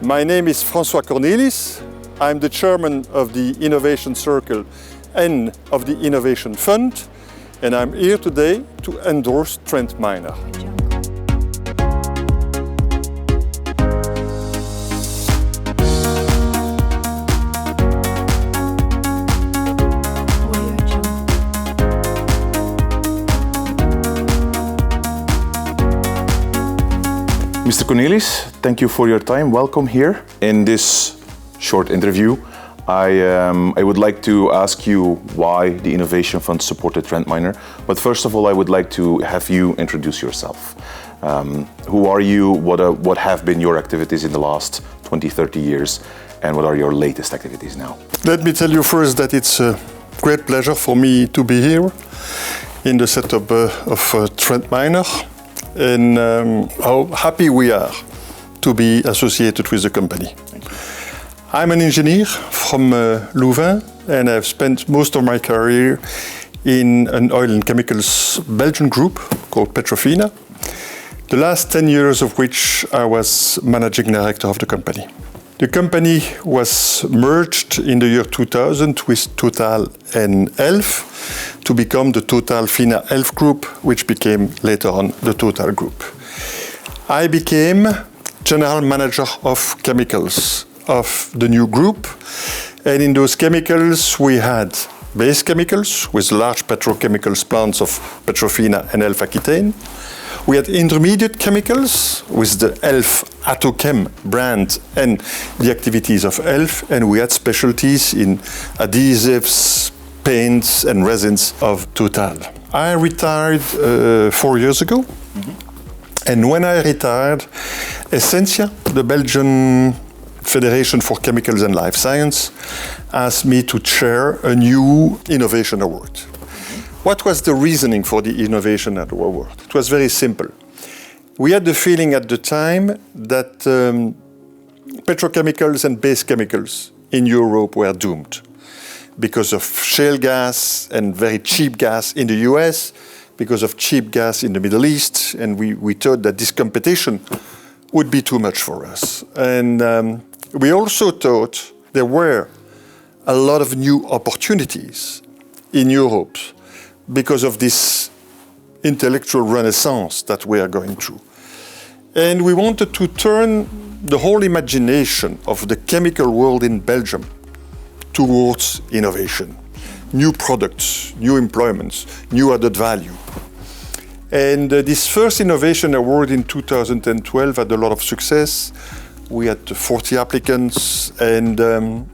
My name is François Cornelis. I'm the chairman of the Innovation Circle and of the Innovation Fund, and I'm here today to endorse Trent Miner. Mr. Cornelis, thank you for your time. Welcome here. In this short interview, I would like to ask you why the Innovation Fund supported Trent Miner. But first of all, I would like to have you introduce yourself. Who are you? What have been your activities in the last 20, 30 years? And what are your latest activities now? Let me tell you first that it's a great pleasure for me to be here in the setup of Trent Miner. And how happy we are to be associated with the company. I'm an engineer from Louvain, and I've spent most of my career in an oil and chemicals Belgian group called Petrofina, the last 10 years of which I was managing director of the company. The company was merged in the year 2000 with Total and Elf to become the Total Fina Elf Group, which became later on the Total Group. I became general manager of chemicals of the new group, and in those chemicals we had base chemicals with large petrochemicals plants of Petrofina and Elf Aquitaine. We had intermediate chemicals with the Elf Atochem brand and the activities of Elf, and we had specialties in adhesives, paints and resins of Total. I retired 4 years ago, and when I retired, Essentia, the Belgian Federation for Chemicals and Life Science, asked me to chair a new innovation award. What was the reasoning for the Innovation Award? It was very simple. We had the feeling at the time that petrochemicals and base chemicals in Europe were doomed because of shale gas and very cheap gas in the US, because of cheap gas in the Middle East, and we thought that this competition would be too much for us. And we also thought there were a lot of new opportunities in Europe because of this intellectual renaissance that we are going through. And we wanted to turn the whole imagination of the chemical world in Belgium towards innovation, new products, new employments, new added value. And this first Innovation Award in 2012 had a lot of success. We had 40 applicants, and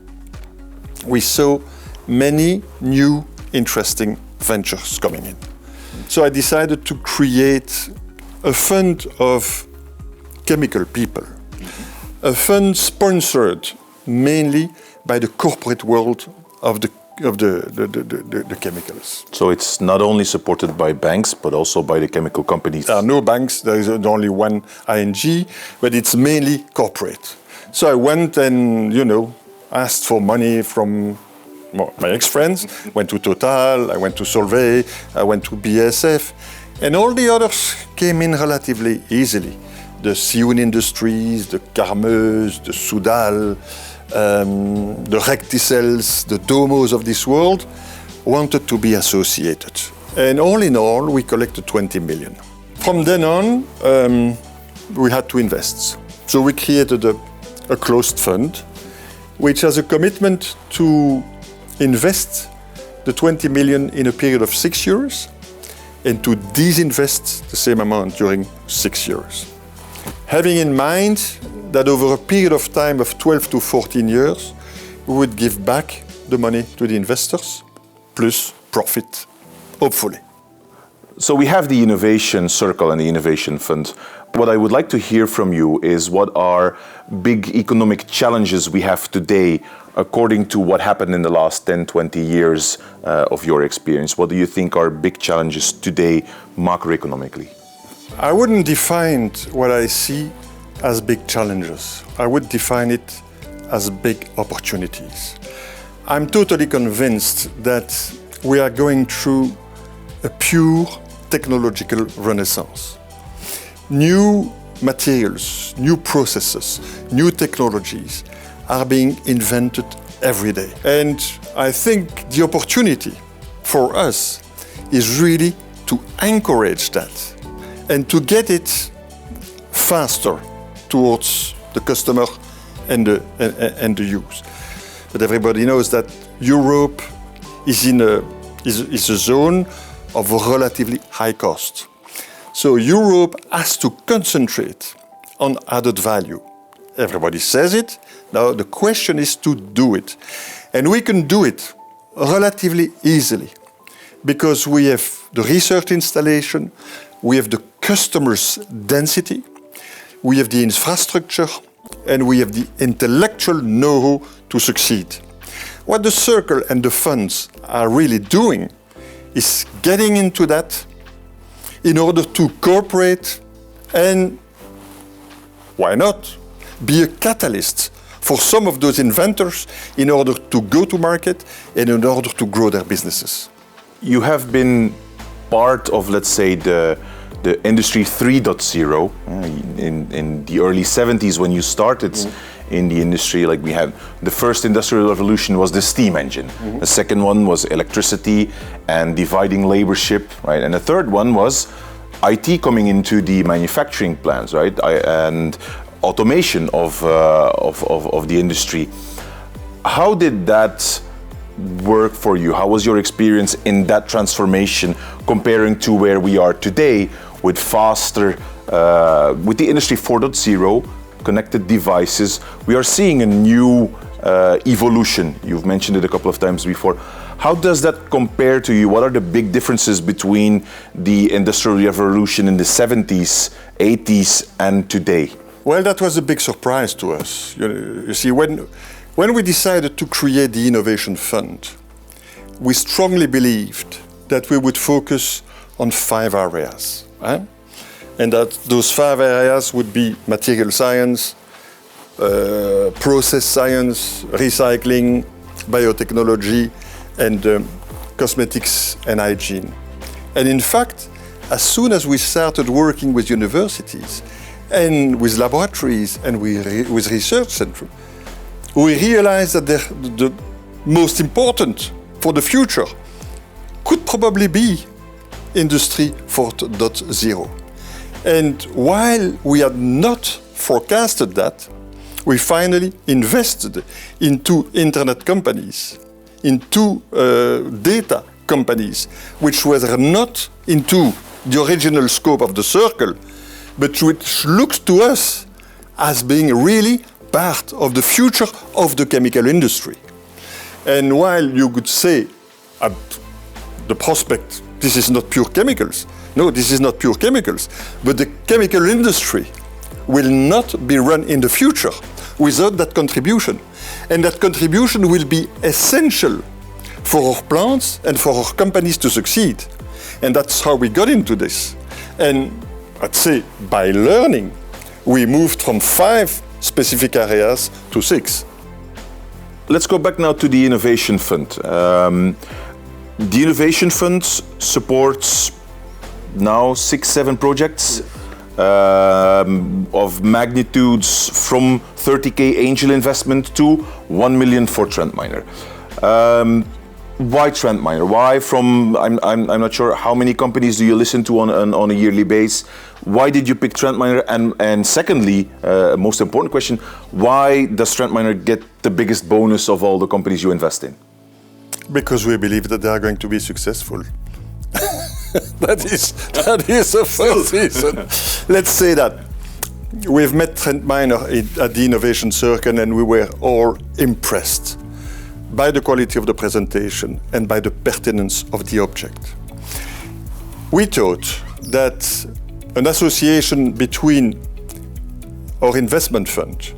we saw many new interesting ventures coming in. So I decided to create a fund of chemical people, a fund sponsored mainly by the corporate world of the chemicals. So it's not only supported by banks, but also by the chemical companies. There are no banks, there is only one ING, but it's mainly corporate. So I went and, asked for money from my ex-friends, went to Total, I went to Solvay, I went to BASF, and all the others came in relatively easily. The Sion Industries, the Carmeuse, the Soudal, the Recticels, the Domos of this world wanted to be associated. And all in all, we collected 20 million. From then on, we had to invest. So we created a closed fund, which has a commitment to invest the 20 million in a period of 6 years and to disinvest the same amount during 6 years. Having in mind that over a period of time of 12 to 14 years, we would give back the money to the investors, plus profit, hopefully. So we have the Innovation Circle and the Innovation Fund. What I would like to hear from you is what are big economic challenges we have today according to what happened in the last 10, 20 years of your experience. What do you think are big challenges today macroeconomically? I wouldn't define what I see as big challenges. I would define it as big opportunities. I'm totally convinced that we are going through a pure technological renaissance. New materials, new processes, new technologies are being invented every day. And I think the opportunity for us is really to encourage that and to get it faster towards the customer and the use. But everybody knows that Europe is a zone of relatively high cost. So Europe has to concentrate on added value. Everybody says it. Now the question is to do it. And we can do it relatively easily because we have the research installation, we have the customer's density, we have the infrastructure, and we have the intellectual know-how to succeed. What the Circle and the funds are really doing is getting into that in order to cooperate and, why not, be a catalyst for some of those inventors in order to go to market and in order to grow their businesses. You have been part of, let's say, the industry 3.0 in the early 70s when you started in the industry. Like we had the first industrial revolution was the steam engine. The second one was electricity and dividing labor ship, right? And the third one was IT coming into the manufacturing plants, right? And automation of the industry. How did that work for you? How was your experience in that transformation comparing to where we are today with faster, with the industry 4.0, connected devices? We are seeing a new evolution. You've mentioned it a couple of times before. How does that compare to you? What are the big differences between the Industrial Revolution in the 70s, 80s and today? Well, that was a big surprise to us. You see, when we decided to create the Innovation Fund, we strongly believed that we would focus on 5 areas. And that those 5 areas would be material science, process science, recycling, biotechnology, and cosmetics and hygiene. And in fact, as soon as we started working with universities and with laboratories and with research centers, we realized that the most important for the future could probably be Industry 4.0. And while we had not forecasted that, we finally invested into internet companies, into data companies, which were not into the original scope of the Circle, but which looks to us as being really part of the future of the chemical industry. And while you could say at the prospect, this is not pure chemicals. No, this is not pure chemicals. But the chemical industry will not be run in the future without that contribution. And that contribution will be essential for our plants and for our companies to succeed. And that's how we got into this. And I'd say by learning, we moved from 5 specific areas to 6. Let's go back now to the Innovation Fund. The Innovation Fund supports now 6-7 projects of magnitudes from 30K angel investment to 1 million for Trent Miner. Why Trent Miner? Why from, I'm not sure, how many companies do you listen to on a yearly basis? Why did you pick Trent Miner? And secondly, most important question, why does Trent Miner get the biggest bonus of all the companies you invest in? Because we believe that they are going to be successful. that is the first reason. Let's say that. We've met Trent Miner at the Innovation Circle and we were all impressed by the quality of the presentation and by the pertinence of the object. We thought that an association between our investment fund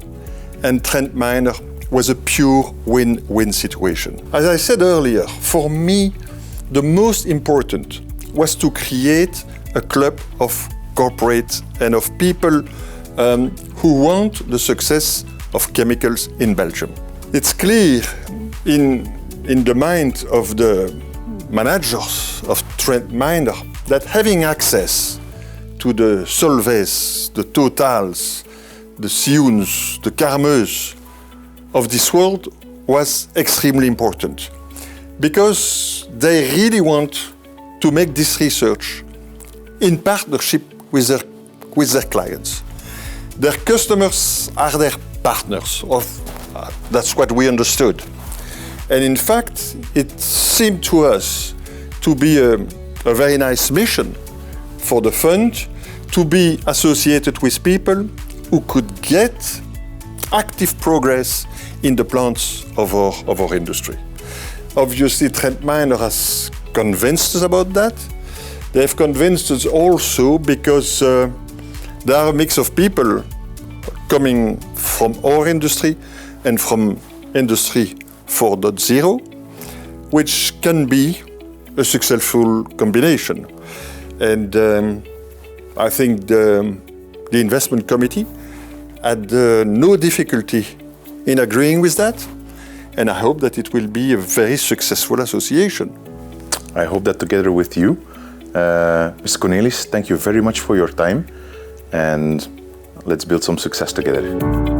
and Trent Miner was a pure win-win situation. As I said earlier, for me, the most important was to create a club of corporates and of people who want the success of chemicals in Belgium. It's clear in the mind of the managers of Trent Miner that having access to the Solvays, the Totals, the Siuns, the Carmeuse of this world was extremely important, because they really want to make this research in partnership with their clients. Their customers are their partners, that's what we understood. And in fact, it seemed to us to be a very nice mission for the fund to be associated with people who could get active progress in the plants of our industry. Obviously, Trent Miner has convinced us about that. They've convinced us also because there are a mix of people coming from our industry and from Industry 4.0, which can be a successful combination. And I think the investment committee had no difficulty in agreeing with that, and I hope that it will be a very successful association. I hope that together with you. Mr. Cornelis, thank you very much for your time, and let's build some success together.